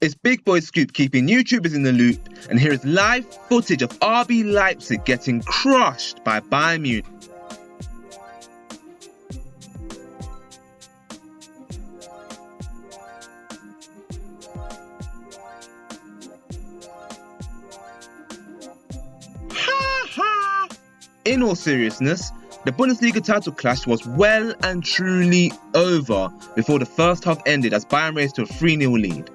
It's Big Boy Scoop keeping YouTubers in the loop, and here is live footage of RB Leipzig getting crushed by Bayern Munich. In all seriousness, the Bundesliga title clash was well and truly over before the first half ended as Bayern raced to a 3-0 lead.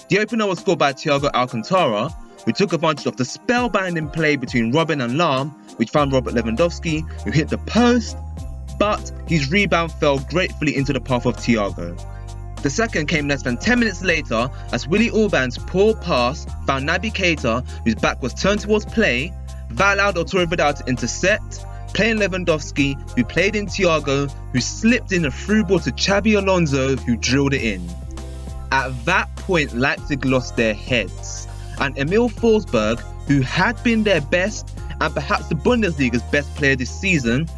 The opener was scored by Thiago Alcantara, who took advantage of the spellbinding play between Robben and Lahm, which found Robert Lewandowski, who hit the post, but his rebound fell gratefully into the path of Thiago. The second came less than 10 minutes later as Willy Orban's poor pass found Naby Keita, whose back was turned towards play, that allowed Arturo Vidal to intercept, playing Lewandowski, who played in Thiago, who slipped in a through ball to Xabi Alonso, who drilled it in. At that point, Leipzig lost their heads, and Emil Forsberg, who had been their best and perhaps the Bundesliga's best player this season,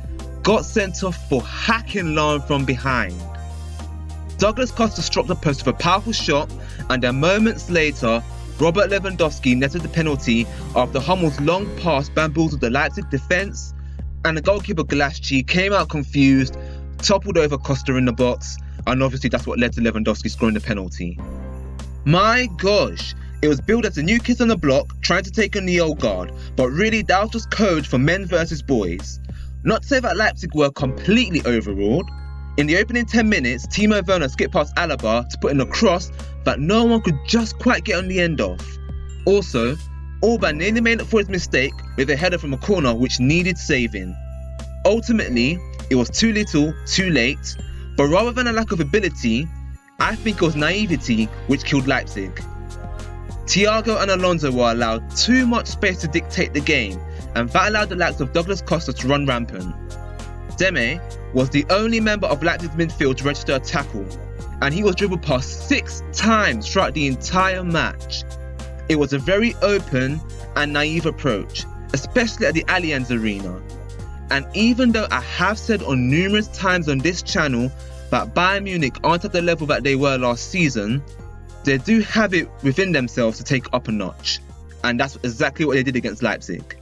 got sent off for hacking Lahm from behind. Douglas Costa struck the post with a powerful shot, and then moments later, Robert Lewandowski netted the penalty after Hummel's long pass bamboozled the Leipzig defence, and the goalkeeper Glaschi came out confused, toppled over Costa in the box, and obviously that's what led to Lewandowski scoring the penalty. My gosh, it was billed as a new kids on the block trying to take on the old guard, but really that was just code for men versus boys. Not to say that Leipzig were completely overawed. In the opening 10 minutes, Timo Werner skipped past Alaba to put in a cross that no one could just quite get on the end of. Also, Orban nearly made up for his mistake with a header from a corner which needed saving. Ultimately, it was too little, too late, but rather than a lack of ability, I think it was naivety which killed Leipzig. Thiago and Alonso were allowed too much space to dictate the game, and that allowed the likes of Douglas Costa to run rampant. Deme was the only member of Leipzig's midfield to register a tackle, and he was dribbled past 6 times throughout the entire match. It was a very open and naive approach, especially at the Allianz Arena. And even though I have said on numerous times on this channel that Bayern Munich aren't at the level that they were last season, they do have it within themselves to take up a notch. And that's exactly what they did against Leipzig.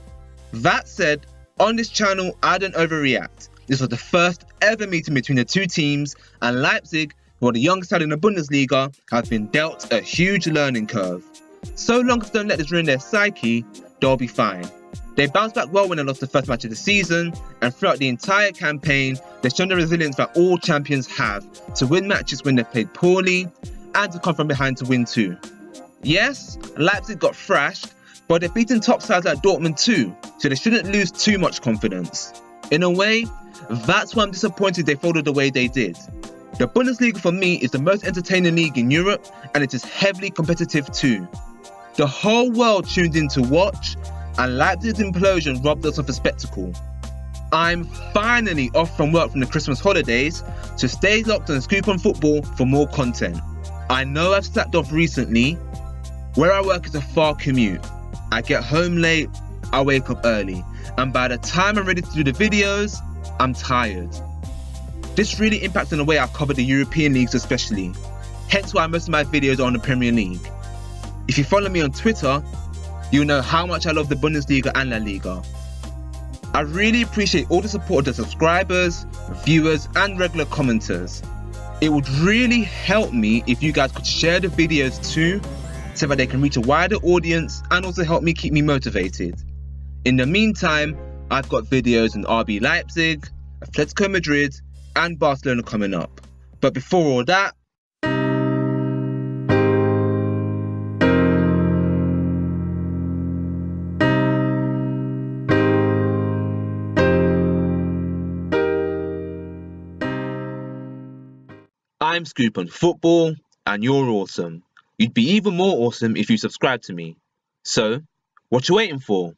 That said, on this channel, I don't overreact. This was the first ever meeting between the two teams, and Leipzig, who are the youngest side in the Bundesliga, have been dealt a huge learning curve. So long as they don't let this ruin their psyche, they'll be fine. They bounced back well when they lost the first match of the season, and throughout the entire campaign, they've shown the resilience that all champions have to win matches when they've played poorly, and to come from behind to win too. Yes, Leipzig got thrashed, but they've beaten top sides like Dortmund too, so they shouldn't lose too much confidence. In a way, that's why I'm disappointed they folded the way they did. The Bundesliga for me is the most entertaining league in Europe, and it is heavily competitive too. The whole world tuned in to watch, and Leipzig's implosion robbed us of a spectacle. I'm finally off from work from the Christmas holidays, so stay locked on Scoop on Football for more content. I know I've slacked off recently. Where I work is a far commute. I get home late, I wake up early, and by the time I'm ready to do the videos, I'm tired. This really impacts on the way I cover the European leagues especially, hence why most of my videos are on the Premier League. If you follow me on Twitter, you'll know how much I love the Bundesliga and La Liga. I really appreciate all the support of the subscribers, viewers and regular commenters. It would really help me if you guys could share the videos too, so that they can reach a wider audience and also help me keep me motivated. In the meantime, I've got videos on RB Leipzig, Atletico Madrid and Barcelona coming up. But before all that, I'm Scoop on Football, and you're awesome. You'd be even more awesome if you subscribe to me. So, what you waiting for?